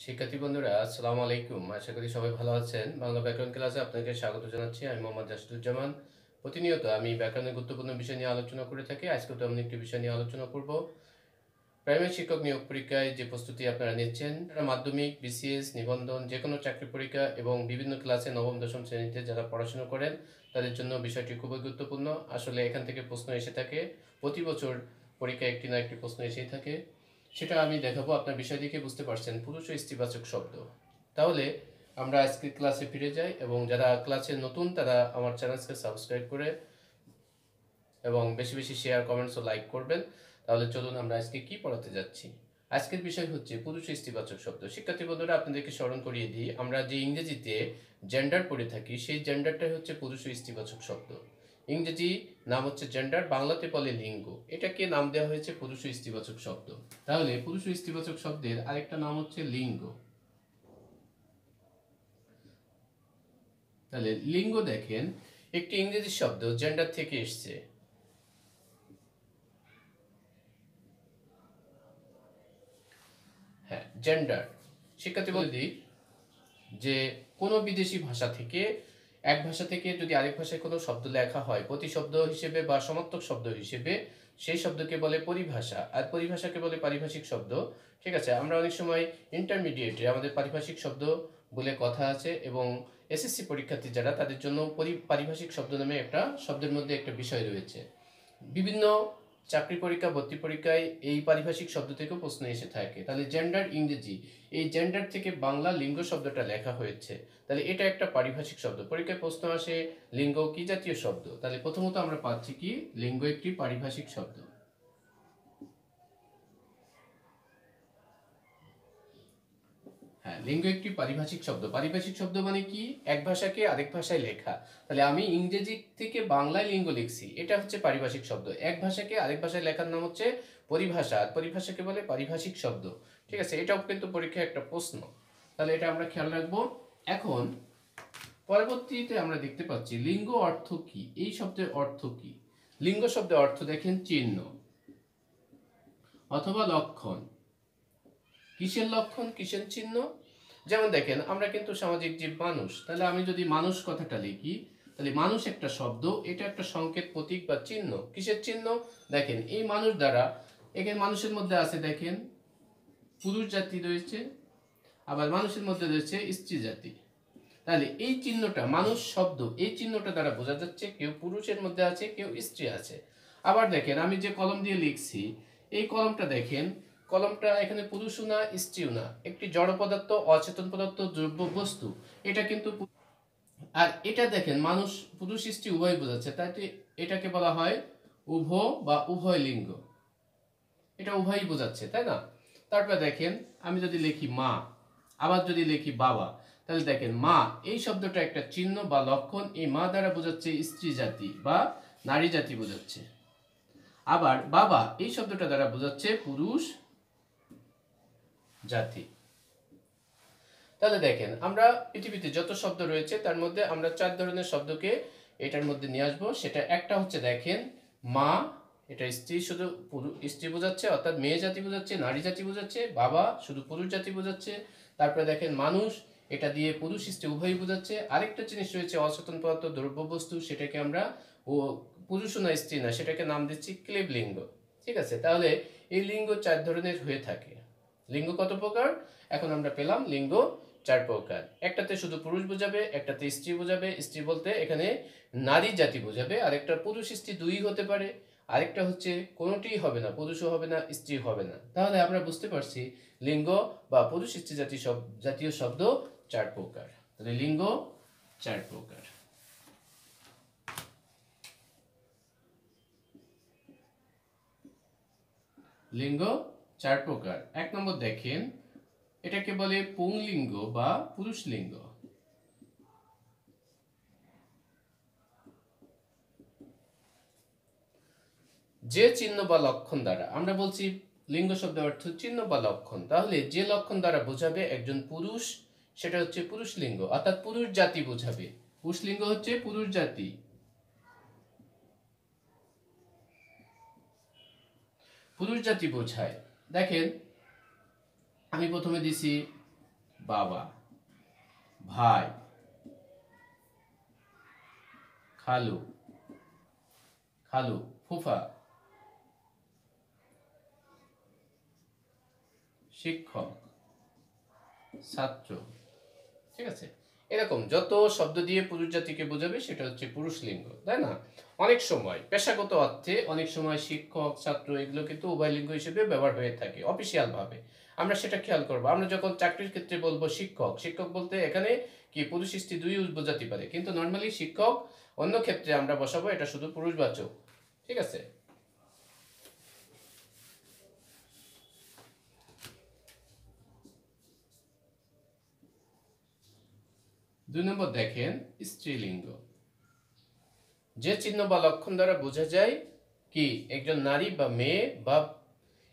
শিক্ষার্থী বন্ধুরা আসসালামু আলাইকুম। আশা করি সবাই ভালো আছেন। বাংলা ব্যাকরণ ক্লাসে আপনাকে স্বাগত জানাচ্ছি। আমি মোহাম্মদ জাসদুজ্জামান। প্রতিনিয়ত আমি ব্যাকরণের গুরুত্বপূর্ণ বিষয় নিয়ে আলোচনা করে থাকি। আজকেও তেমন একটি বিষয় নিয়ে আলোচনা করব। প্রাইমারি শিক্ষক নিয়োগ পরীক্ষায় যে প্রস্তুতি আপনারা নিচ্ছেন, মাধ্যমিক, বিসিএস, নিবন্ধন, যে কোনো চাকরি পরীক্ষা এবং বিভিন্ন ক্লাসে নবম দশম শ্রেণীতে যারা পড়াশোনা করেন তাদের জন্য বিষয়টি খুবই গুরুত্বপূর্ণ। আসলে এখান থেকে প্রশ্ন এসে থাকে, প্রতি বছর পরীক্ষায় একটি না একটি প্রশ্ন এসেই থাকে। সেটা আমি দেখাবো। আপনার বিষয় দেখে বুঝতে পারছেন পুরুষ ও স্ত্রীবাচক শব্দ। তাহলে আমরা আজকে ক্লাসে ফিরে যাই এবং যারা ক্লাসে নতুন তারা আমার চ্যানেলকে সাবস্ক্রাইব করে এবং বেশি বেশি শেয়ার, কমেন্টস ও লাইক করবেন। তাহলে চলুন আমরা আজকে কি পড়াতে যাচ্ছি। আজকের বিষয় হচ্ছে পুরুষ স্ত্রীবাচক শব্দ। শিক্ষার্থী বন্ধুরা আপনাদেরকে স্মরণ করিয়ে দিই, আমরা যে ইংরেজিতে জেন্ডার পড়ে থাকি সেই জেন্ডারটাই হচ্ছে পুরুষ ও স্ত্রীবাচক শব্দ। ইংরেজি নাম হচ্ছে জেন্ডার, বাংলাতে বলে লিঙ্গ। এটাকে নাম দেওয়া হয়েছে পুরুষ ও স্ত্রীবাচক শব্দ। তাহলে পুরুষ ও স্ত্রীবাচক শব্দের আরেকটা নাম হচ্ছে লিঙ্গ। তাহলে লিঙ্গ দেখেন, একটি ইংরেজি শব্দ জেন্ডার থেকে এসছে। হ্যাঁ, জেন্ডার। শিক্ষার্থী বলে দিই যে কোনো বিদেশি ভাষা থেকে, এক ভাষা থেকে যদি আরেক ভাষায় কোনো শব্দ লেখা হয় প্রতিশব্দ হিসেবে বা সমার্থক শব্দ হিসেবে, সেই শব্দকে বলে পরিভাষা, আর পরিভাষাকে বলে পারিভাষিক শব্দ। ঠিক আছে, আমরা অনেক সময় ইন্টারমিডিয়েটে আমাদের পারিভাষিক শব্দ বলে কথা আছে এবং এসএসসি পরীক্ষার্থী যারা তাদের জন্য পারিভাষিক শব্দ নামে একটা শব্দের মধ্যে একটা বিষয় রয়েছে। বিভিন্ন চাকরি পরীক্ষা, ভর্তি পরীক্ষায় এই পারিভাষিক শব্দ থেকেও প্রশ্ন এসে থাকে। তাহলে জেন্ডার ইংরেজি, এই জেন্ডার থেকে বাংলা লিঙ্গ শব্দটা লেখা হয়েছে। তাহলে এটা একটা পারিভাষিক শব্দ। পরীক্ষায় প্রশ্ন আসে লিঙ্গ কি জাতীয় শব্দ। তাহলে প্রথমত আমরা পাচ্ছি কি, লিঙ্গ একটি পারিভাষিক শব্দ। হ্যাঁ, লিঙ্গ একটি পারিভাষিক শব্দ। পারিভাষিক শব্দ মানে কি, এক ভাষাকে আরেক ভাষায় লেখা। তাহলে আমি ইংরেজি থেকে বাংলায় লিঙ্গ লিখছি, এটা হচ্ছে পারিভাষিক শব্দ। এক ভাষাকে আরেক ভাষায় লেখার নাম হচ্ছে পরিভাষা, আর পরিভাষাকে বলে পারিভাষিক শব্দ। ঠিক আছে, এটাও কিন্তু পরীক্ষায় একটা প্রশ্ন। তাহলে এটা আমরা খেয়াল রাখবো। এখন পরবর্তীতে আমরা দেখতে পাচ্ছি লিঙ্গ অর্থ কি, এই শব্দের অর্থ কি। লিঙ্গ শব্দের অর্থ দেখেন চিহ্ন অথবা লক্ষণ। কিসের লক্ষণ, কিসের চিহ্ন? যেমন দেখেন, আমরা কিন্তু সামাজিক জীব মানুষ। তাহলে আমি যদি মানুষ কথাটা লিখি, তাহলে মানুষ একটা শব্দ, এটা একটা সংকেত, প্রতীক বা চিহ্ন। কিসের চিহ্ন? দেখেন এই মানুষ দ্বারা, এখানে মানুষের মধ্যে আছে দেখেন পুরুষ জাতি রয়েছে, আবার মানুষের মধ্যে রয়েছে স্ত্রী জাতি। তাহলে এই চিহ্নটা, মানুষ শব্দ, এই চিহ্নটা দ্বারা বোঝা যাচ্ছে কেউ পুরুষের মধ্যে আছে, কেউ স্ত্রী আছে। আবার দেখেন আমি যে কলম দিয়ে লিখছি, এই কলমটা দেখেন, কলমটা এখানে পুরুষও না স্ত্রীও না, একটি জড় পদার্থ, অচেতন পদার্থ, দ্রব্য বস্তু। এটা কিন্তু আর এটা দেখেন মানুষ পুরুষ স্ত্রী উভয় বোঝাচ্ছে, তাই এটাকে বলা হয় উভ বা উভয় লিঙ্গ। এটা উভয়ই বোঝাচ্ছে, তাই না? তারপরে দেখেন আমি যদি লিখি মা, আবার যদি লিখি বাবা, তাহলে দেখেন মা এই শব্দটা একটা চিহ্ন বা লক্ষণ। এই মা দ্বারা বোঝাচ্ছে স্ত্রী জাতি বা নারী জাতি বোঝাচ্ছে। আবার বাবা এই শব্দটা দ্বারা বোঝাচ্ছে পুরুষ জাতি। তাহলে দেখেন আমরা পৃথিবীতে যত শব্দ রয়েছে তার মধ্যে আমরা 4 ধরনের শব্দকে এটার মধ্যে নিয়ে আসবো। সেটা একটা হচ্ছে দেখেন মা, এটা স্ত্রী, শুধু স্ত্রী বোঝাচ্ছে অর্থাৎ মেয়ে জাতি বোঝাচ্ছে, নারী জাতি বোঝাচ্ছে। বাবা শুধু পুরুষ জাতি বোঝাচ্ছে। তারপরে দেখেন মানুষ, এটা দিয়ে পুরুষ স্ত্রী উভয়ই বোঝাচ্ছে। আরেকটা জিনিস রয়েছে অচেতন পদার্থ, দ্রব্য বস্তু, সেটাকে আমরা ও পুরুষ না স্ত্রী না সেটাকে নাম দিচ্ছি ক্লেব লিঙ্গ। ঠিক আছে, তাহলে এই লিঙ্গ 4 ধরনের হয়ে থাকে। লিঙ্গ কত প্রকার? এখন আমরা পেলাম লিঙ্গ 4 প্রকার। একটাতে শুধু পুরুষ বোঝাবে, একটাতে স্ত্রী বোঝাবে, স্ত্রী বলতে এখানে নারী জাতি বোঝাবে। আরেকটা পুরুষ স্ত্রী দুই হতে পারে। আরেকটা হচ্ছে কোনোটিই হবে না, পুরুষও হবে না, স্ত্রী হবে না। তাহলে আমরা বুঝতে পারছি লিঙ্গ বা পুরুষ স্ত্রী জাতীয় শব্দ 4 প্রকার। তাহলে লিঙ্গ 4 প্রকার। লিঙ্গ 4 প্রকার। 1 নম্বর দেখেন, এটাকে বলে পুংলিঙ্গ বা পুরুষ লিঙ্গ। যে চিহ্ন বা লক্ষণ দ্বারা, আমরা বলছি লিঙ্গ শব্দের অর্থ চিহ্ন বা লক্ষণ। তাহলে যে লক্ষণ দ্বারা বোঝাবে একজন পুরুষ, সেটা হচ্ছে পুরুষ লিঙ্গ, অর্থাৎ পুরুষ জাতি বোঝাবে। পুরুষ লিঙ্গ হচ্ছে পুরুষ জাতি। পুরুষ জাতি বোঝায়। দেখেন আমি প্রথমে দিছি বাবা, ভাই, খালু, খালু, ফুফা, শিক্ষক, ছাত্র। ঠিক আছে, এরকম যত শব্দ দিয়ে পুরুষ জাতিকে বোঝাবে সেটা হচ্ছে পুরুষ লিঙ্গ, তাই না? অনেক সময় পেশাগত অর্থে অনেক সময় শিক্ষক, ছাত্র এগুলো কিন্তু উভয় লিঙ্গ হিসেবে ব্যবহার হয়ে থাকে অফিসিয়াল ভাবে। আমরা সেটা খেয়াল করবো। আমরা যখন চাকরির ক্ষেত্রে বলবো শিক্ষক, শিক্ষক বলতে এখানে কি পুরুষ স্ত্রী দুই বোঝাতে পারে, কিন্তু নর্মালি শিক্ষক অন্য ক্ষেত্রে আমরা বসাবো এটা শুধু পুরুষবাচক। ঠিক আছে, 2 নম্বর দেখেন স্ত্রীলিঙ্গ। যে চিহ্ন বা লক্ষণ দ্বারা বোঝা যায় কি একজন নারী বা মেয়ে বা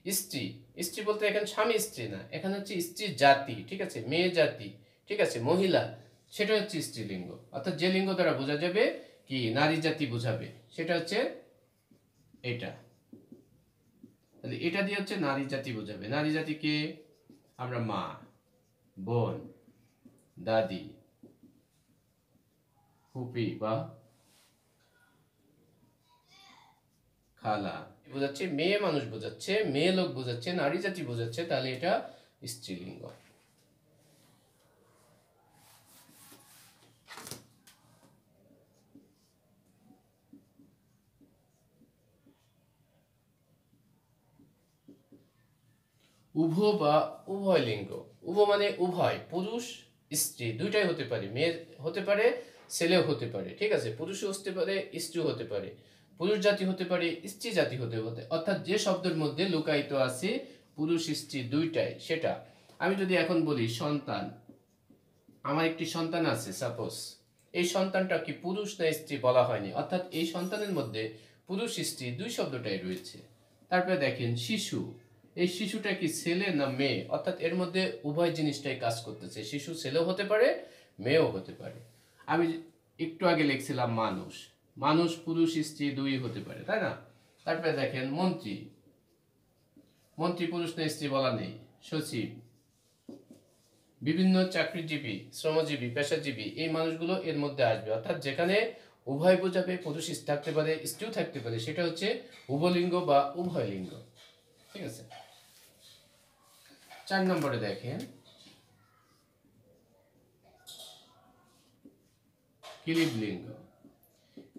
স্ত্রী। স্ত্রী বলতে এখানে স্বামী স্ত্রী না, এখানে হচ্ছে স্ত্রী জাতি। ঠিক আছে, মেয়ে জাতি, ঠিক আছে, মহিলা, সেটা হচ্ছে স্ত্রীলিঙ্গ। অর্থাৎ যে লিঙ্গ দ্বারা বোঝা যাবে কি নারী জাতি বোঝাবে সেটা হচ্ছে এটা। তাহলে এটা দিয়ে হচ্ছে নারী জাতি বোঝাবে। নারী জাতিকে আমরা মা, বোন, দাদি, ফুপি বা খালা বোঝাচ্ছে, মেয়ে মানুষ বোঝাচ্ছে, মেয়ে লোক বোঝাচ্ছে, নারী জাতি বোঝাচ্ছে, তাহলে এটা স্ত্রীলিঙ্গ। উভ বা উভয় লিঙ্গ। উভ মানে উভয়, পুরুষ স্ত্রী দুইটাই হতে পারে, মেয়ে হতে পারে, ছেলেও হতে পারে। ঠিক আছে, পুরুষও হতে পারে, স্ত্রীও হতে পারে, পুরুষ জাতি হতে পারে, স্ত্রী জাতি হতে পারে। অর্থাৎ যে শব্দের মধ্যে লুকায়িত আছে পুরুষ স্ত্রী দুইটাই, সেটা। আমি যদি এখন বলি সন্তান, আমার একটি সন্তান আছে সাপোজ, এই সন্তানটা কি পুরুষ না স্ত্রী বলা হয়নি, অর্থাৎ এই সন্তানের মধ্যে পুরুষ স্ত্রী দুই শব্দটাই রয়েছে। তারপরে দেখেন শিশু, এই শিশুটা কি ছেলে না মেয়ে, অর্থাৎ এর মধ্যে উভয় জিনিসটাই কাজ করতেছে, শিশু ছেলেও হতে পারে, মেয়েও হতে পারে। আমি একটু আগে লিখছিলাম মানুষ, মানুষ পুরুষ স্ত্রী দুই হতে পারে, তাই না? তারপরে দেখেন মন্ত্রী, মন্ত্রী পুরুষ না স্ত্রী বলা নেই। সচিব, বিভিন্ন চাকরিজীবী, শ্রমজীবী, পেশাজীবী, এই মানুষগুলো এর মধ্যে আসবে। অর্থাৎ যেখানে উভয় বোঝাবে, পুরুষ থাকতে পারে, স্ত্রীও থাকতে পারে, সেটা হচ্ছে উভলিঙ্গ বা উভয় লিঙ্গ। ঠিক আছে, 4 নম্বরে দেখেন কিলিব লিঙ্গ।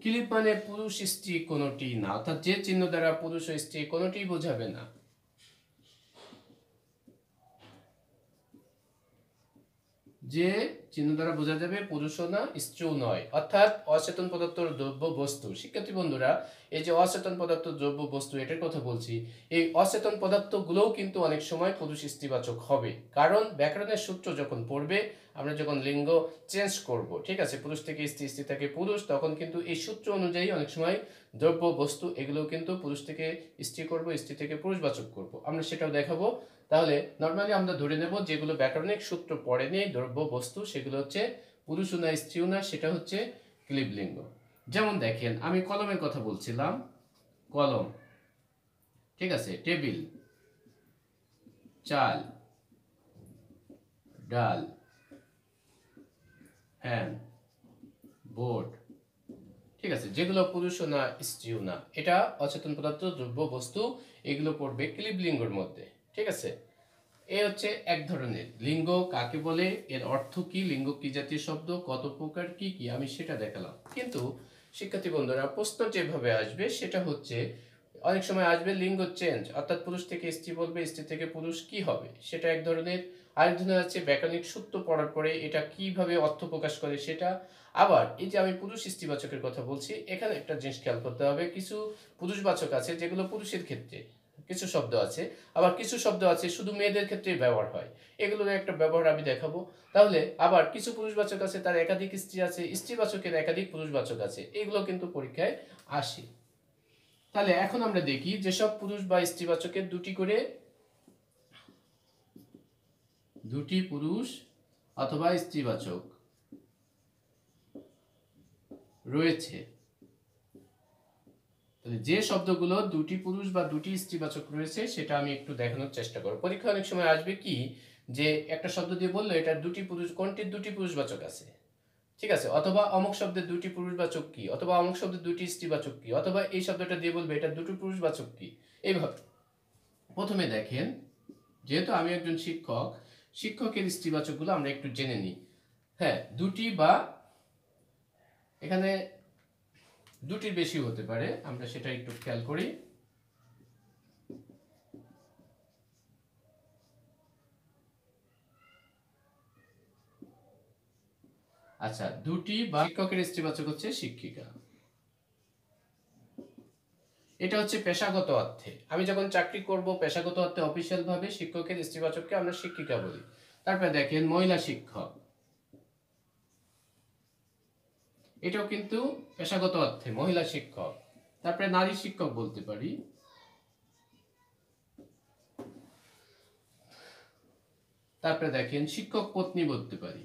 কিলিব মানে পুরুষ স্ত্রী কোনোটি না, অর্থাৎ যে চিহ্ন দ্বারা পুরুষ ও স্ত্রী কোনোটি বোঝাবে না। যে চিহ্ন দ্বারা বোঝা যাবে পুরুষও না স্ত্রীও নয়, অর্থাৎ অচেতন পদার্থ দ্রব্য বস্তু। শিক্ষার্থী বন্ধুরা, এই যে অচেতন পদার্থ দ্রব্য বস্তু এটার কথা বলছি, এই অচেতন পদার্থগুলোও কিন্তু অনেক সময় পুরুষ স্ত্রীবাচক হবে। কারণ ব্যাকরণের সূত্র যখন পড়বে, আমরা যখন লিঙ্গ চেঞ্জ করব, ঠিক আছে, পুরুষ থেকে স্ত্রী, স্ত্রী থেকে পুরুষ, তখন কিন্তু এই সূত্র অনুযায়ী অনেক সময় দ্রব্য বস্তু এগুলো কিন্তু পুরুষ থেকে স্ত্রী করব, স্ত্রী থেকে পুরুষবাচক করব, আমরা সেটাও দেখাবো। তাহলে নর্মালি আমরা ধরে নেব যেগুলো ব্যাকরণিক সূত্র পড়েনি দ্রব্য বস্তু, সেগুলো হচ্ছে পুরুষ না স্ত্রীও না, সেটা হচ্ছে ক্লিব লিঙ্গ। যেমন দেখেন আমি কলমের কথা বলছিলাম, কলম, ঠিক আছে, টেবিল, চাল, ডাল, ফ্যান, বোর্ড, ঠিক আছে, যেগুলো পুরুষও না স্ত্রীও না, এটা অচেতন পদার্থ দ্রব্য বস্তু, এগুলো পড়বে ক্লিব লিঙ্গের মধ্যে। ঠিক আছে, এ হচ্ছে এক ধরনের লিঙ্গ কাকে বলে, এর অর্থ কি, লিঙ্গ কি জাতীয় শব্দ, কত প্রকার, কি কি, আমি সেটা দেখালাম। কিন্তু শিক্ষার্থী বন্ধুরা, প্রশ্ন যেভাবে আসবে সেটা হচ্ছে অনেক সময় আসবে লিঙ্গ চেঞ্জ, অর্থাৎ পুরুষ থেকে স্ত্রী বলবে, স্ত্রী থেকে পুরুষ, কি হবে সেটা এক ধরনের। আরেক ধরনের আছে ব্যাকরণিক সূত্র পড়ার পরে এটা কিভাবে অর্থ প্রকাশ করে সেটা। আবার এই যে আমি পুরুষ স্ত্রীবাচকের কথা বলছি, এখানে একটা জিনিস খেয়াল করতে হবে, কিছু পুরুষবাচক আছে যেগুলো পুরুষের ক্ষেত্রে কিছু শব্দ আছে, আবার কিছু শব্দ আছে শুধু মেয়েদের ক্ষেত্রে ব্যবহার হয়, এগুলোর একটা ব্যবহার আমি দেখাবো। তাহলে আবার কিছু পুরুষবাচক আছে তার একাধিক স্ত্রী আছে, স্ত্রীবাচকের একাধিক পুরুষবাচক আছে, এগুলো কিন্তু পরীক্ষায় আসে। তাহলে এখন আমরা দেখি যেসব পুরুষ বা স্ত্রীবাচকের দুটি পুরুষ অথবা স্ত্রীবাচক রয়েছে, যে শব্দগুলো দুটি পুরুষ বা দুটি স্ত্রীবাচক রয়েছে সেটা আমি একটু দেখানোর চেষ্টা করব। পরীক্ষা অনেক সময় আসবে কি যে একটা শব্দ দিয়ে বললো এটা দুটি পুরুষ, কোনটির দুটি পুরুষবাচক আছে, ঠিক আছে, অথবা অমুক শব্দের দুটি পুরুষবাচক কি, অথবা অমুক শব্দের দুটি স্ত্রীবাচক কি, অথবা এই শব্দটা দিয়ে বলবে এটা দুটো পুরুষবাচক কি। এইভাবে প্রথমে দেখেন, যেহেতু আমি একজন শিক্ষক, শিক্ষকের স্ত্রীবাচকগুলো আমরা একটু জেনে নিই। হ্যাঁ, দুটি বা এখানে দুটির বেশি হতে পারে, আমরা সেটা একটু খেয়াল করি। আচ্ছা, দুটি বা শিক্ষকের স্ত্রীবাচক হচ্ছে শিক্ষিকা। এটা হচ্ছে পেশাগত অর্থে, আমি যখন চাকরি করব পেশাগত অর্থে অফিসিয়াল ভাবে শিক্ষকের স্ত্রীবাচককে আমরা শিক্ষিকা বলি। তারপরে দেখেন মহিলা শিক্ষক, এটাও কিন্তু পেশাগত অর্থে মহিলা শিক্ষক। তারপরে নারী শিক্ষক বলতে পারি। তারপরে দেখেন শিক্ষক পত্নী বলতে পারি,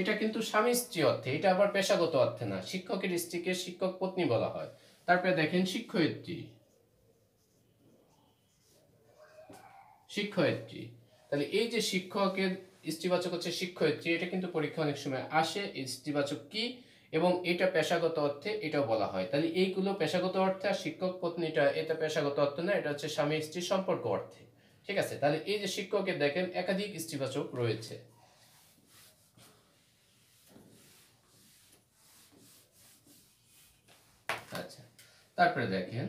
এটা কিন্তু স্বামী স্ত্রী অর্থে, এটা আবার পেশাগত অর্থে না, শিক্ষকের স্ত্রীকে শিক্ষক পত্নী বলা হয়। তারপরে দেখেন শিক্ষয়িত্রী, শিক্ষয়িত্রী, তাহলে এই যে শিক্ষকের স্ত্রীবাচক হচ্ছে শিক্ষয়িত্রী, এটা কিন্তু পরীক্ষা অনেক সময় আসে, স্ত্রীবাচক কি, এবং এটা পেশাগত অর্থে এটাও বলা হয়। তাহলে এইগুলো পেশাগত অর্থে, আর শিক্ষক পত্নীটা এটা পেশাগত অর্থে না, এটা হচ্ছে স্বামী স্ত্রী সম্পর্ক অর্থে, ঠিক আছে। তাহলে এই যে শিক্ষকের দেখেন একাধিক স্ত্রীবাচক রয়েছে। আচ্ছা, তারপরে দেখেন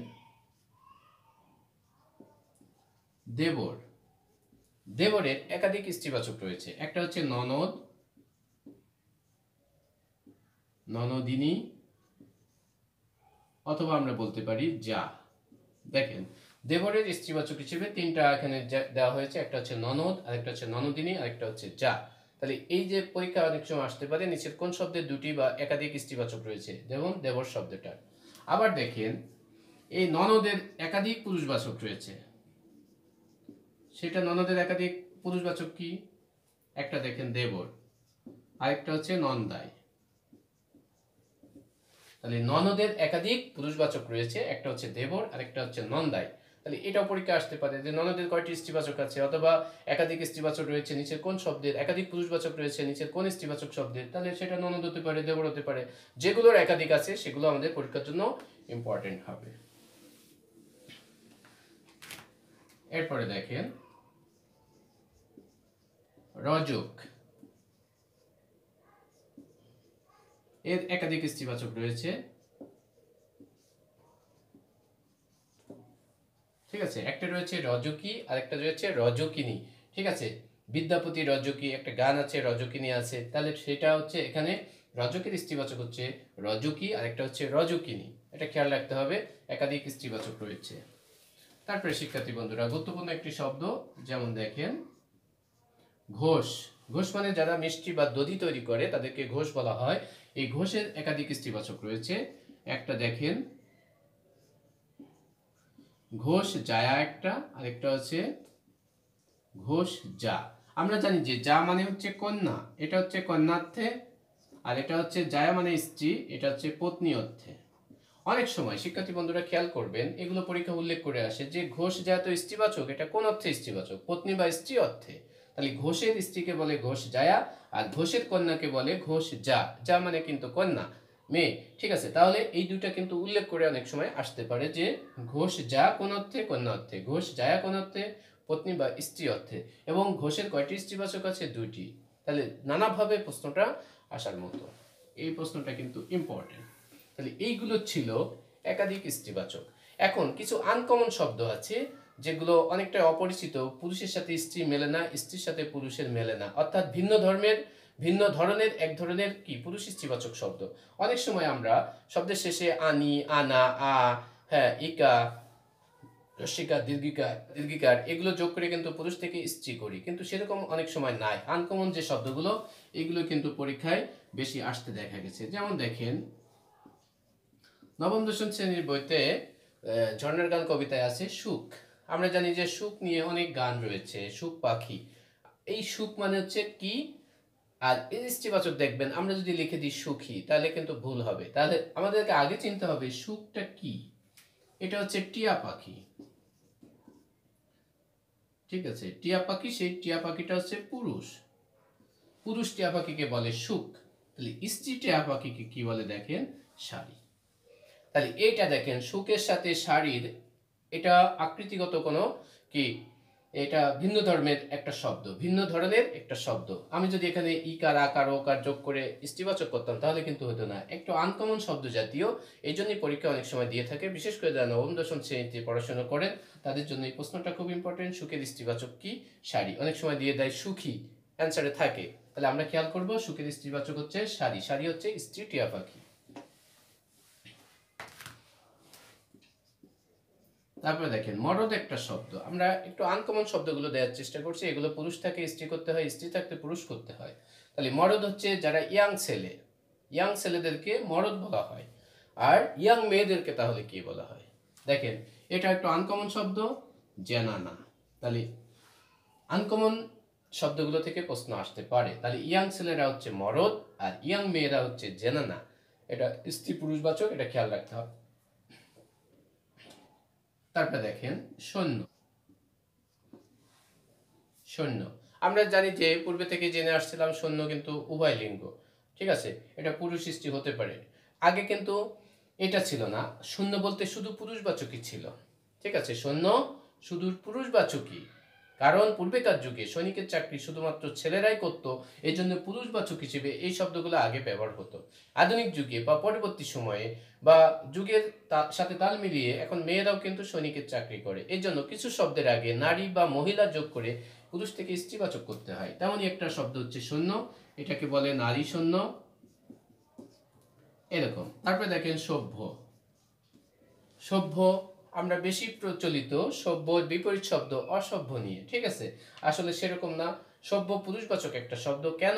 দেবর, দেবরের একাধিক স্ত্রীবাচক রয়েছে, একটা হচ্ছে ননদ, ননদিনী, অথবা আমরা বলতে পারি যা। দেখেন দেবরের স্ত্রীবাচক হিসেবে তিনটা এখানে দেওয়া হয়েছে, একটা হচ্ছে ননদ, আরেকটা হচ্ছে ননদিনী, আরেকটা হচ্ছে যা। তাহলে এই যে পরীক্ষা অনেক সময় আসতে পারে নিচের কোন শব্দের দুটি বা একাধিক স্ত্রীবাচক রয়েছে, যেমন দেবর শব্দটা। আবার দেখেন এই ননদের একাধিক পুরুষবাচক রয়েছে, সেটা ননদের একাধিক পুরুষবাচক কি, একটা দেখেন দেবর, আরেকটা হচ্ছে নন্দাই। তাহলে ননদের একাধিক পুরুষবাচক রয়েছে, একটা হচ্ছে দেবর, আরেকটা হচ্ছে নন্দাই। তাহলে এটাও পরীক্ষা আসতে পারে যে ননদের কয়টি স্ত্রীবাচক আছে, অথবা একাধিক স্ত্রীবাচক রয়েছে নিচের কোন শব্দের, একাধিক পুরুষবাচক রয়েছে নিচের কোন স্ত্রীবাচক শব্দের, তাহলে সেটা ননদ হতে পারে, দেবর হতে পারে। যেগুলোর একাধিক আছে সেগুলো আমাদের পরীক্ষার জন্য ইম্পর্টেন্ট হবে। এরপরে দেখেন রজক, এর একাধিক স্ত্রীবাচক রয়েছে, ঠিক আছে। একটা রয়েছে রজকী, আরেকটা রয়েছে রজকিনী, ঠিক আছে। বিদ্যাপতি রজকী, একটা গান আছে রজকিনী আছে, তাহলে সেটা হচ্ছে এখানে রজকের স্ত্রীবাচক হচ্ছে রজকী, আরেকটা হচ্ছে রজকিনী, এটা খেয়াল রাখতে হবে, একাধিক স্ত্রীবাচক রয়েছে। তারপরে শিক্ষার্থী বন্ধুরা গুরুত্বপূর্ণ একটি শব্দ, যেমন দেখেন ঘোষ, ঘোষ মানে যারা মিষ্টি বা দধি তৈরি করে তাদেরকে ঘোষ বলা হয়। এই ঘোষের একাধিক স্ত্রীবাচক রয়েছে, একটা দেখেন ঘোষ জায়া, একটা, আরেকটা হচ্ছে ঘোষ যা। আমরা জানি যে যা মানে হচ্ছে কন্যা, এটা হচ্ছে কন্যার্থে, আর এটা হচ্ছে জায়া মানে স্ত্রী, এটা হচ্ছে পত্নী অর্থে। অনেক সময় শিক্ষার্থী বন্ধুরা খেয়াল করবেন, এগুলো পরীক্ষা উল্লেখ করে আসে যে ঘোষ জায়া তো স্ত্রীবাচক, এটা কোন অর্থে স্ত্রীবাচক, পত্নী বা স্ত্রী অর্থে। তাহলে ঘোষের স্ত্রীকে বলে ঘোষ জায়া, আর ঘোষের কন্যাকে বলে ঘোষ যা, যা মানে কিন্তু কন্যা, মেয়ে, ঠিক আছে। তাহলে এই দুইটা কিন্তু উল্লেখ করে অনেক সময় আসতে পারে যে ঘোষ যা কোন অর্থে, কন্যা অর্থে, ঘোষ জায়া কোন অর্থে, পত্নী বা স্ত্রী অর্থে। এবং ঘোষের কয়টি স্ত্রীবাচক আছে, দুইটি। তাহলে নানাভাবে প্রশ্নটা আসার মতো, এই প্রশ্নটা কিন্তু ইম্পর্টেন্ট। তাহলে এইগুলো ছিল একাধিক স্ত্রীবাচক। এখন কিছু আনকমন শব্দ আছে যেগুলো অনেকটা অপরিচিত, পুরুষের সাথে স্ত্রী মেলে না, স্ত্রীর সাথে পুরুষের মেলে না, অর্থাৎ ভিন্ন ধর্মের ভিন্ন ধরনের এক ধরনের কি পুরুষ স্ত্রীবাচক শব্দ। অনেক সময় আমরা শব্দের শেষে আনি, আনা, আ, হ্যাঁ, ইকা, রস্যিকার, দীর্ঘিকার, দীর্ঘিকার এগুলো যোগ করে কিন্তু পুরুষ থেকে স্ত্রী করি, কিন্তু সেরকম অনেক সময় নাই। আনকমন যে শব্দগুলো এগুলো কিন্তু পরীক্ষায় বেশি আসতে দেখা গেছে। যেমন দেখেন নবম দশম শ্রেণীর বইতে ঝর্ণার গান কবিতায় আছে সুখ। আমরা জানি যে সুখ নিয়ে অনেক গান রয়েছে, সুখ পাখি, এই সুখ মানে হচ্ছে কি, আর এই স্ত্রীবাচক দেখবেন আমরা যদি লিখে দিই সুখী তাহলে কিন্তু ভুল হবে। তাহলে আমাদেরকে আগে চিনতে হবে সুখটা কি। এটা হচ্ছে টিয়া পাখি, ঠিক আছে, টিয়া পাখি, সেই টিয়া পাখিটা হচ্ছে পুরুষ। পুরুষ টিয়া পাখিকে বলে সুখ। তাহলে স্ত্রী টিয়া পাখিকে কি বলে দেখেন, শাড়ি। তাহলে এইটা দেখেন সুখের সাথে শাড়ির এটা আকৃতিগত কোনো কি, এটা ভিন্ন ধর্মের একটা শব্দ, ভিন্ন ধরনের একটা শব্দ। আমি যদি এখানে ইকার আকার ওকার যোগ করে স্ত্রীবাচক করতাম তাহলে কিন্তু হতো না, একটু আনকমন শব্দ জাতীয়। এই জন্যই পরীক্ষা অনেক সময় দিয়ে থাকে, বিশেষ করে যারা নবম দশম শ্রেণীতে পড়াশোনা করেন তাদের জন্য এই প্রশ্নটা খুব ইম্পর্টেন্ট। সুখের স্ত্রীবাচক কি, শাড়ি। অনেক সময় দিয়ে দেয় সুখী, অ্যান্সারে থাকে। তাহলে আমরা খেয়াল করব সুখের স্ত্রীবাচক হচ্ছে শাড়ি, শাড়ি হচ্ছে স্ত্রী টিয়া পাখি। তারপরে দেখেন মরদ একটা শব্দ, আমরা একটু আনকমন শব্দগুলো দেওয়ার চেষ্টা করছি। এগুলো পুরুষ থাকে স্ত্রী করতে হয়, স্ত্রী থাকতে পুরুষ করতে হয়। তাহলে মরদ হচ্ছে যারা ইয়াং ছেলে, ইয়াং ছেলেদেরকে মরদ বলা হয়। আর ইয়াং মেয়েদেরকে তাহলে কি বলা হয় দেখেন, এটা একটু আনকমন শব্দ, জেনানা। তাহলে আনকমন শব্দগুলো থেকে প্রশ্ন আসতে পারে। তাহলে ইয়াং ছেলেরা হচ্ছে মরদ আর ইয়াং মেয়েরা হচ্ছে জেনানা। এটা স্ত্রী পুরুষবাচক, এটা খেয়াল রাখতে হবে। তারপরে দেখেন সৈন্য। সৈন্য আমরা জানি যে পূর্বে থেকে জেনে আসছিলাম সৈন্য কিন্তু উভয় লিঙ্গ, ঠিক আছে, এটা পুরুষ স্ত্রী হতে পারে। আগে কিন্তু এটা ছিল না, সৈন্য বলতে শুধু পুরুষবাচকই ছিল, ঠিক আছে, সৈন্য শুধু পুরুষবাচকই। কারণ পূর্বেকার যুগে সৈনিকের চাকরি শুধুমাত্র ছেলেরাই করত, এই জন্য পুরুষবাচক হিসেবে এই শব্দগুলো আগে ব্যবহার হতো। আধুনিক যুগে বা পরবর্তী সময়ে বা যুগের সাথে তাল মিলিয়ে এখন মেয়েরাও কিন্তু সৈনিকের চাকরি করে, এই জন্য কিছু শব্দের আগে নারী বা মহিলা যোগ করে পুরুষ থেকে স্ত্রীবাচক করতে হয়। তেমনই একটা শব্দ হচ্ছে সৈন্য, এটাকে বলে নারী সৈন্য, এরকম। তারপরে দেখেন সভ্য। সভ্য আমরা বেশি প্রচলিত সভ্যর বিপরীত শব্দ অসভ্য নিয়ে, ঠিক আছে, আসলে সেরকম না। সভ্য পুরুষবাচক একটা শব্দ। কেন?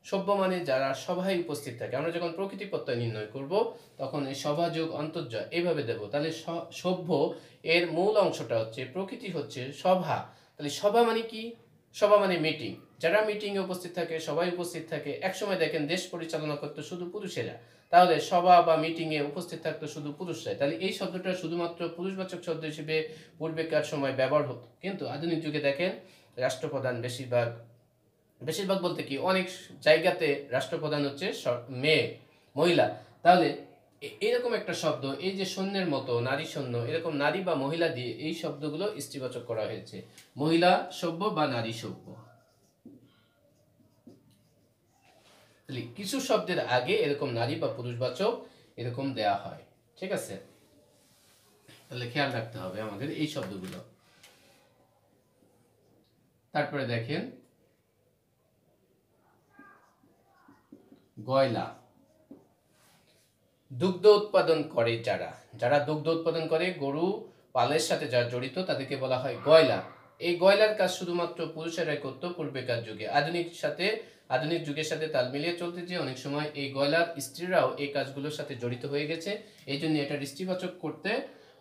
সভ্য মানে যারা সভায় উপস্থিত থাকে। আমরা যখন প্রকৃতি প্রত্যয় নির্ণয় করব তখন এই সভা যোগ অন্তর্জয় এইভাবে দেব। তাহলে সভ্য এর মূল অংশটা হচ্ছে প্রকৃতি হচ্ছে সভা। তাহলে সভা মানে কি? সভা মানে মিটিং, যারা মিটিংয়ে উপস্থিত থাকে, সবাই উপস্থিত থাকে। একসময় দেখেন দেশ পরিচালনা করতো শুধু পুরুষেরা, তাহলে সভা বা মিটিংয়ে উপস্থিত থাকতো শুধু পুরুষরাই। তাহলে এই শব্দটা শুধুমাত্র পুরুষবাচক শব্দ হিসেবে পূর্বেকার সময় ব্যবহার হতো। কিন্তু আধুনিক যুগে দেখেন রাষ্ট্রপ্রধান বেশিরভাগ, বেশিরভাগ বলতে কি অনেক জায়গাতে রাষ্ট্রপ্রধান হচ্ছে মেয়ে, মহিলা। তাহলে এরকম একটা শব্দ, এই যে সৈন্যের মতো নারী সৈন্য, এরকম নারী বা মহিলা দিয়ে এই শব্দগুলো স্ত্রীবাচক করা হয়েছে। মহিলা সভ্য বা নারী সভ্য। তাহলে কিছু শব্দের আগে এরকম নারী বা পুরুষবাচক এরকম দেয়া হয়, ঠিক আছে। তাহলে খেয়াল রাখতে হবে আমাদের এই শব্দগুলো। তারপরে দেখেন গয়লা। দুগ্ধ উৎপাদন করে যারা, যারা দুগ্ধ উৎপাদন করে, গরু পালের সাথে যারা জড়িত তাদেরকে বলা হয় গয়লা। এই গয়লার কাজ শুধুমাত্র পুরুষেরাই করতো পূর্বেকার যুগে। আধুনিক যুগের সাথে তাল মিলিয়ে চলতে যে অনেক সময় এই গয়লার স্ত্রীরাও এই কাজগুলোর সাথে জড়িত হয়ে গেছে, এই জন্য এটা দৃষ্টিবাচক করতে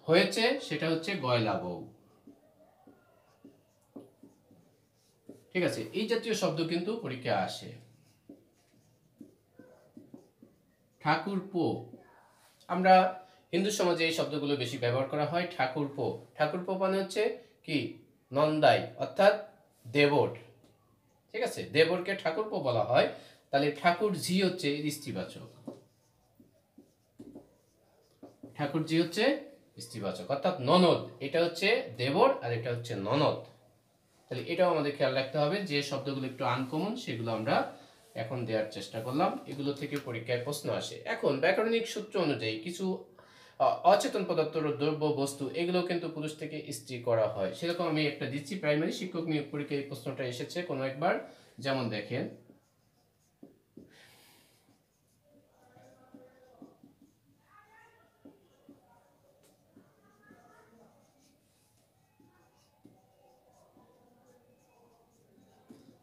হয়েছে, সেটা হচ্ছে গয়লা বউ, ঠিক আছে। এই জাতীয় শব্দ কিন্তু পরীক্ষা আসে। ঠাকুরপো, আমরা হিন্দু সমাজে এই শব্দগুলো বেশি ব্যবহার করা হয়। ঠাকুরপো, ঠাকুরপো মানে হচ্ছে কি নন্দাই, অর্থাৎ দেবর, ঠিক আছে, দেবরকে ঠাকুরপো বলা হয়। তাহলে ঠাকুর ঝি হচ্ছে স্ত্রীবাচক, ঠাকুর জি হচ্ছে স্ত্রীবাচক, অর্থাৎ ননদ, এটা হচ্ছে দেবর আর এটা হচ্ছে ননদ। তাহলে এটাও আমাদের খেয়াল রাখতে হবে। যে শব্দগুলো একটু আনকমন সেগুলো আমরা এখন দেওয়ার চেষ্টা করলাম, এগুলো থেকে পরীক্ষায় প্রশ্ন আসে। এখন ব্যাকরণিক সূত্র অনুযায়ী কিছু অচেতন পদার্থ, দ্রব্য, বস্তু এগুলো কিন্তু পুরুষ থেকে স্ত্রী করা হয়। সেরকম আমি একটা দিচ্ছি, প্রাইমারি শিক্ষক নিয়োগ পরীক্ষায় এই প্রশ্নটা এসেছে কোনো একবার। যেমন দেখেন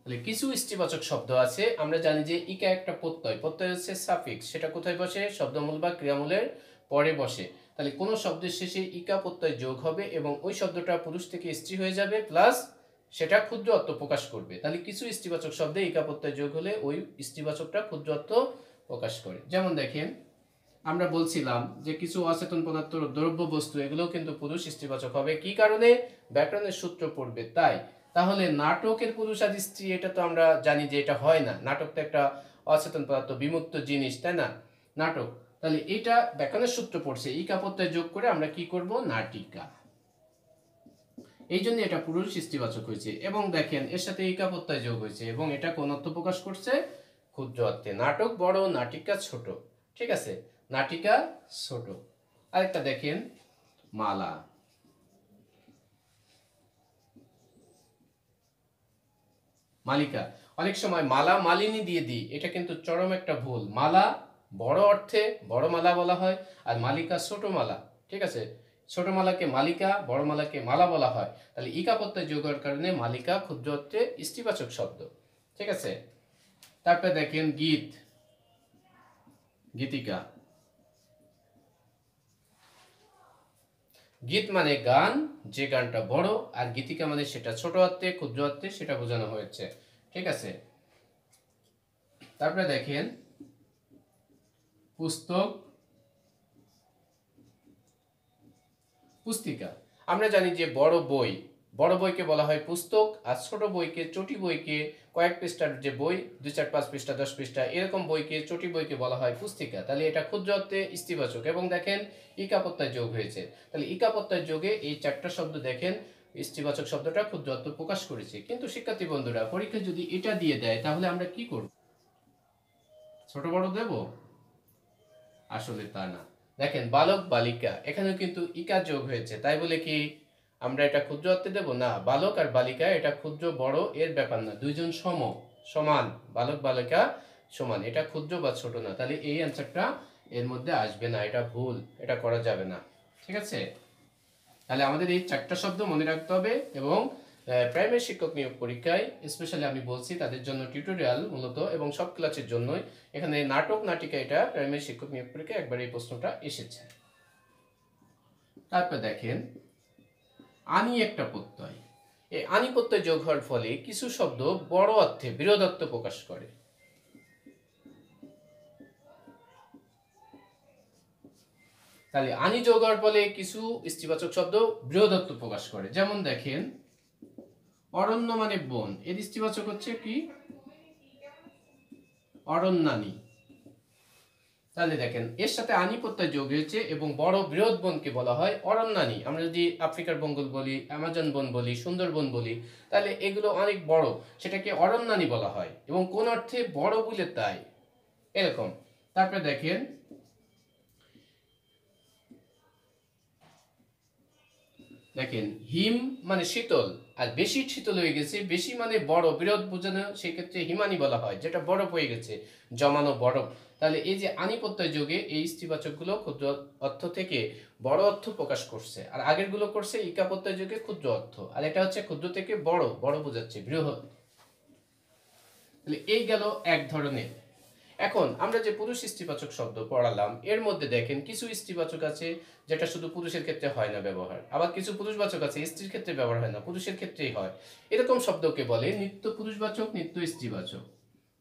তাহলে কিছু স্ত্রীবাচক শব্দ আছে। আমরা জানি যে ইকা একটা প্রত্যয়, প্রত্যয় হচ্ছে সাফিক্স, সেটা কোথায় বসে? শব্দমূল বা ক্রিয়ামূলের পরে বসে। তাহলে কোন শব্দের শেষে ইকা প্রত্যয় যোগ হবে এবং ওই শব্দটা পুরুষ থেকে স্ত্রী হয়ে যাবে, প্লাস সেটা ক্ষুদ্র অর্থ প্রকাশ করবে। তাহলে কিছু স্ত্রীবাচক শব্দে ইকা প্রত্যয় যোগ হলে ওই স্ত্রীবাচকটা ক্ষুদ্র অর্থ প্রকাশ করে। যেমন দেখেন আমরা বলছিলাম যে কিছু অচেতন পদার্থ, দ্রব্য, বস্তু এগুলোও কিন্তু পুরুষ স্ত্রীবাচক হবে। কি কারণে? ব্যাকরণের সূত্র পড়বে তাই। তাহলে নাটকের পুরুষ আর স্ত্রী এটা তো আমরা জানি যে এটা হয় না, নাটক তো একটা অচেতন পদার্থ, বিমুক্ত জিনিস, তাই না নাটক। তাহলে এটা ব্যাকরণের সূত্র পড়ছে, ইকা প্রত্যয় যোগ করে আমরা কি করব, নাটিকা। এই জন্য এটা পুরুষ স্ত্রীবাচক হয়েছে। এবং দেখেন এর সাথে ইকা প্রত্যয় যোগ হয়েছে এবং এটা কোন অর্থ প্রকাশ করছে, ক্ষুদ্র অর্থে। নাটক বড়, নাটিকা ছোট, ঠিক আছে, নাটিকা ছোট। আরেকটা দেখেন মালা, মালিকা। অনেক সময় মালা মালিনী দিয়ে দিই, এটা কিন্তু চরম একটা ভুল। মালা বড় অর্থে বড় মালা বলা হয়, আর মালিকা ছোট মালা, ঠিক আছে, ছোট মালাকে মালিকা, বড় মালাকে মালা বলা হয়। তাহলে ইকা প্রত্যয় যোগ হওয়ার কারণে মালিকা ক্ষুদ্র অর্থে স্ত্রীবাচক শব্দ, ঠিক আছে। তারপরে দেখেন গীত, গীতিকা। গীত মানে গান, যে গানটা বড়, আর গীতিকা মানে সেটা ছোট অর্থে, ক্ষুদ্র অর্থে সেটা বোঝানো হয়েছে, ঠিক আছে। তারপরে দেখেন পুস্তক, পুস্তিকা। আমরা জানি যে বড় বইকে বলা হয় পুস্তক, আর ছোট বইকে, চটি বইকে, কয়েক পৃষ্ঠার যে বই, 2, 4, 5 পৃষ্ঠা, 10 পৃষ্ঠা এরকম বইকে, চটি বইকে বলা হয় পুস্তিকা। তাহলে এটা ক্ষুদ্র অর্থে স্ত্রীবাচক। এবং দেখেন ইকা প্রত্যয় যোগ হয়েছে, তাহলে ইকা প্রত্যয় যোগে এই 4টা শব্দ দেখেন স্ত্রীবাচক শব্দটা ক্ষুদ্র অর্থ প্রকাশ করেছে। কিন্তু শিক্ষার্থী বন্ধুরা, পরীক্ষা যদি এটা দিয়ে দেয় তাহলে আমরা কি করব, ছোট বড় দেব? আসলে তা না। দেখেন বালক বালিকা, এখানেও কিন্তু ইকা যোগ হয়েছে, তাই বলে কি আমরা এটা ক্ষুদ্র অর্থে দেব না? বালক আর বালিকা এটা ক্ষুদ্র বড় এর ব্যাপার না, দুইজন সমান, বালক বালিকা সমান, এটা ক্ষুদ্র বা ছোট না। তাহলে এই অ্যান্সারটা এর মধ্যে আসবে না, এটা ভুল, এটা করা যাবে না, ঠিক আছে। তাহলে আমাদের এই 4টা শব্দ মনে রাখতে হবে। এবং প্রাইমারি শিক্ষক নিয়োগ পরীক্ষায় স্পেশালি আমি বলছি তাদের জন্য টিউটোরিয়াল মূলত, এবং সব ক্লাসের জন্যই। এখানে নাটক নাটিকা এটা প্রাইমারি শিক্ষক নিয়োগ পরীক্ষায় একবার এই প্রশ্নটা এসেছে। তারপর দেখেন আনি একটা প্রত্যয়। এই আনি প্রত্যয় যোগ হওয়ার ফলে কিছু শব্দ বড় অর্থে বৃহদত্ব প্রকাশ করে। তাহলে আনি যোগ হওয়ার ফলে কিছু স্ত্রীবাচক শব্দ বৃহদত্ব প্রকাশ করে। যেমন দেখেন অরণ্য মানে বন, এর স্ত্রীবাচক হচ্ছে কি, অরণ্যানী। তাহলে দেখেন এর সাথে আনি প্রত্যয় যোগ হয়েছে এবং বড় বৃহৎ বনকে বলা হয় অরণ্যানী। আমরা যদি আফ্রিকার বঙ্গল বলি, অ্যামাজন বন বলি, সুন্দরবন বলি, তাহলে এগুলো অনেক বড়, সেটাকে অরণ্যানী বলা হয়। এবং কোন অর্থে বড় বলে তাই, এরকম। তারপরে দেখেন হিম মানে শীতল, আর বেশি শীতল হয়ে গেছে, বেশি মানে বড়, বৃহৎ বোঝানো, সেক্ষেত্রে হিমানি বলা হয়, যেটা বরফ হয়ে গেছে, জমানো বরফ। তাহলে এই যে আনি প্রত্যয় যোগে এই স্ত্রীবাচকগুলো ক্ষুদ্র অর্থ থেকে বড় অর্থ প্রকাশ করছে, আর আগের গুলো করছে ইকা প্রত্যয় যোগে ক্ষুদ্র অর্থ, আর এটা হচ্ছে ক্ষুদ্র থেকে বড়, বড় বোঝাচ্ছে, বৃহৎ। তাহলে এই গেল এক ধরনের। এখন আমরা যে পুরুষ স্ত্রীবাচক শব্দ পড়ালাম, এর মধ্যে দেখেন কিছু স্ত্রীবাচক আছে যেটা শুধু পুরুষের ক্ষেত্রে হয় না ব্যবহার, আবার কিছু পুরুষবাচক আছে স্ত্রীর ক্ষেত্রে ব্যবহার হয় না, পুরুষের ক্ষেত্রেই হয়। এরকম শব্দকে বলে নিত্য পুরুষবাচক, নিত্য স্ত্রীবাচক।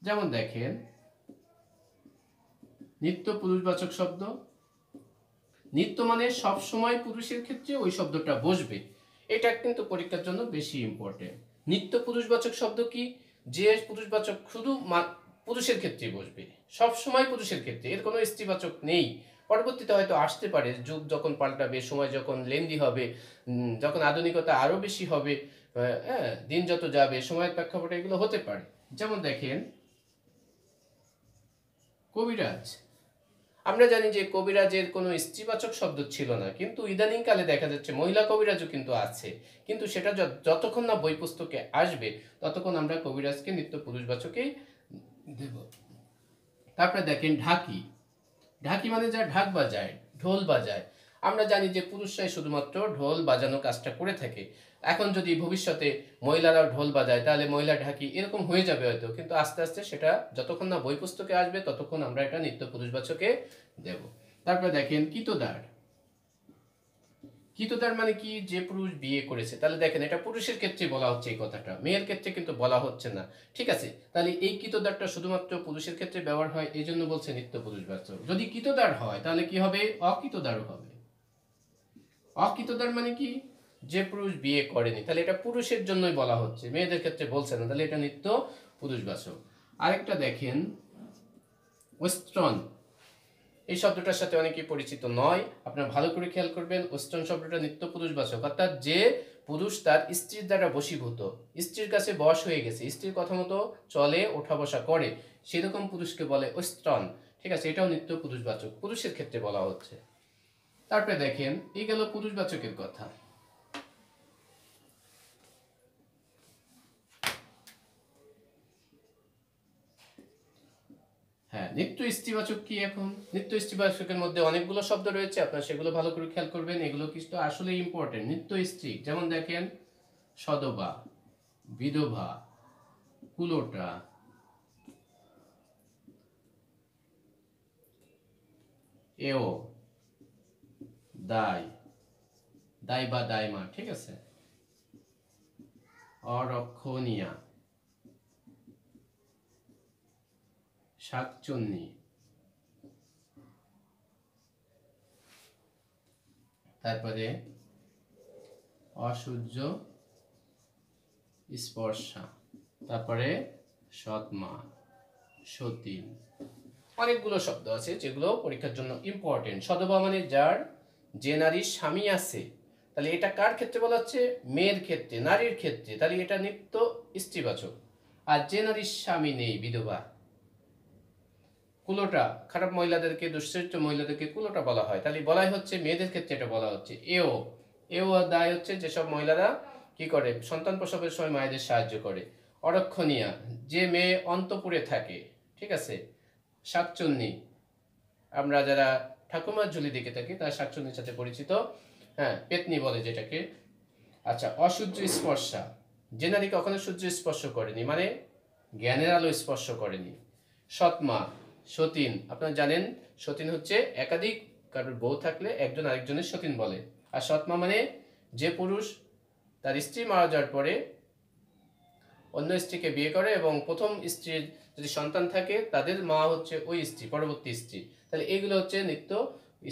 যেমন দেখেন নিত্য পুরুষবাচক শব্দ, নিত্য মানে সব সময় পুরুষের ক্ষেত্রে ওই শব্দটা বসবে, এটা কিন্তু পরীক্ষার জন্য বেশি ইম্পর্টেন্ট। নিত্য পুরুষবাচক শব্দ কি, যে পুরুষবাচক শুধু পুরুষের ক্ষেত্রেই বসবে, সব সময় পুরুষের ক্ষেত্রে, এর কোনো স্ত্রীবাচক নেই। পরবর্তীতে হয়তো আসতে পারে, যুগ যখন পাল্টাবে, সময় যখন লেন্দি হবে, যখন আধুনিকতা আরো বেশি হবে, হ্যাঁ, দিন যত যাবে, সময়ের প্রেক্ষাপটে এগুলো হতে পারে। যেমন দেখেন কবিরাজ, আমরা জানি যে কবিরাজের কোনো স্ত্রীবাচক শব্দ ছিল না, কিন্তু ইদানিং কালে দেখা যাচ্ছে মহিলা কবিরাজও কিন্তু আছে, কিন্তু সেটা যতক্ষণ না বই পুস্তকে আসবে ততক্ষণ আমরা কবিরাজকে নিত্য পুরুষবাচকেই দেব। তারপরে দেখেন ঢাকি, ঢাকি মানে যা ঢাক বাজায়, ঢোল বাজায়। আমরা জানি যে পুরুষরাই শুধুমাত্র ঢোল বাজানো কাজটা করে থাকে। এখন যদি ভবিষ্যতে মহিলারাও ঢোল বাজায় তাহলে মহিলা ঢাকি এরকম হয়ে যাবে হয়তো, কিন্তু আস্তে আস্তে সেটা যতক্ষণ না বই পুস্তকে আসবে ততক্ষণ আমরা এটা নিত্য পুরুষবাচকে দেব। তারপরে দেখেন কিতদার, কিতদার মানে কি, যে পুরুষ বিয়ে করেছে। তাহলে দেখেন এটা পুরুষের ক্ষেত্রে বলা হচ্ছে এই কথাটা, মেয়ের ক্ষেত্রে কিন্তু বলা হচ্ছে না, ঠিক আছে। তাহলে এই কিতদারটা শুধুমাত্র পুরুষের ক্ষেত্রে ব্যবহার হয়, এই জন্য বলছে নিত্য পুরুষবাচক। যদি কিতদার হয় তাহলে কি হবে, অকিতদারও হবে। অকিতদার মানে কি, যে পুরুষ বিয়ে করেনি, তাহলে এটা পুরুষের জন্যই বলা হচ্ছে, মেয়েদের ক্ষেত্রে বলছে না, তাহলে এটা নিত্য পুরুষবাচক। আরেকটা দেখেন ওয়েস্ট্রন, এই শব্দটার সাথে অনেকেই পরিচিত নয়, আপনারা ভালো করে খেয়াল করবেন। ওয়েস্ট্রন শব্দটা নিত্য পুরুষবাচক, অর্থাৎ যে পুরুষ তার স্ত্রীর দ্বারা বশীভূত, স্ত্রীর কাছে বশ হয়ে গেছে, স্ত্রীর কথা মতো চলে, ওঠা বসা করে, সেরকম পুরুষকে বলে ওয়েস্ট্রন। ঠিক আছে, এটাও নিত্য পুরুষবাচক, পুরুষের ক্ষেত্রে বলা হচ্ছে। তারপরে দেখেন, এই গেল পুরুষবাচকের কথা। হ্যাঁ, নিত্য স্ত্রীবাচক কি? এখন নিত্য স্ত্রীবাচকের মধ্যে অনেকগুলো শব্দ রয়েছে, আপনারা সেগুলো ভালো করে খেয়াল করবেন, এগুলো কিন্তু আসলে ইম্পর্টেন্ট। নিত্য স্ত্রী যেমন দেখেন সদবা, বিধবা, কুলোটা, এও, দায়, দায় বা দায়মা, ঠিক আছে, অরক্ষণীয়া, শাকচুন্নি, তারপরে অসূর্য স্পর্শা, তারপরে সৎমা, সতীন, অনেকগুলো শব্দ আছে যেগুলো পরীক্ষার জন্য ইম্পর্টেন্ট। সদবা মানে যার, যে নারীর স্বামী আছে, তাহলে এটা কার ক্ষেত্রে বলা হচ্ছে? মেয়ের ক্ষেত্রে, নারীর ক্ষেত্রে, তাহলে এটা নিত্য স্ত্রীবাচক। আর যে নারীর স্বামী নেই, বিধবা। কুলোটা, খারাপ মহিলাদেরকে, দুশ্চরিত্র মহিলাদেরকে কুলোটা বলা হয়, তাহলে বলাই হচ্ছে মেয়েদের ক্ষেত্রে এটা বলা হচ্ছে। এও, এও দায় হচ্ছে যেসব মহিলারা কি করে, সন্তান প্রসবের সময় মায়েদের সাহায্য করে। অরক্ষণীয়া, যে মেয়ে অন্তপুরে থাকে, ঠিক আছে। শাকচুন্নি, আমরা যারা ঠাকুমার ঝুলি দেখে থাকি তার শাকচুন্নির সাথে পরিচিত, হ্যাঁ, পেতনি বলে যেটাকে। আচ্ছা, অসূর্য স্পর্শা, যে নারী কখনো সূর্য স্পর্শ করেনি, মানে জ্ঞানের আলো স্পর্শ করেনি। সৎমা, সতীন, আপনারা জানেন সতীন হচ্ছে একাধিক কারোর বউ থাকলে একজন আরেকজনের সতীন বলে। আর সৎমা মানে যে পুরুষ তার স্ত্রী মারা যাওয়ার পরে অন্য স্ত্রীকে বিয়ে করে এবং প্রথম স্ত্রীর যদি সন্তান থাকে তাদের মা হচ্ছে ওই স্ত্রী, পরবর্তী স্ত্রী। তাহলে এগুলো হচ্ছে নিত্য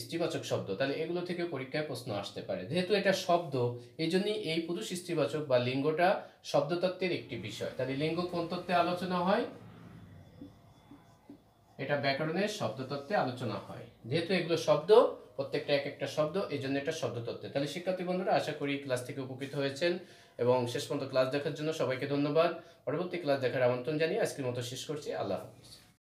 স্ত্রীবাচক শব্দ, তাহলে এগুলো থেকে পরীক্ষায় প্রশ্ন আসতে পারে। যেহেতু এটা শব্দ, এই জন্যই এই পুরুষ স্ত্রীবাচক বা লিঙ্গটা শব্দতত্ত্বের একটি বিষয়। তাহলে লিঙ্গ কোন তত্ত্বে আলোচনা হয়? এটা ব্যাকরণের শব্দতত্ত্বে আলোচনা হয়। যেহেতু এগুলো শব্দ, প্রত্যেকটা এক একটা শব্দ, এই জন্য এটা শব্দতত্ত্বে। তাহলে শিক্ষার্থী বন্ধুরা, আশা করি ক্লাস থেকে উপকৃত হয়েছেন এবং শেষ পর্যন্ত ক্লাস দেখার জন্য সবাইকে ধন্যবাদ। পরবর্তী ক্লাস দেখার আমন্ত্রণ জানিয়ে আজকের মতো শেষ করছি। আল্লাহ হাফিজ।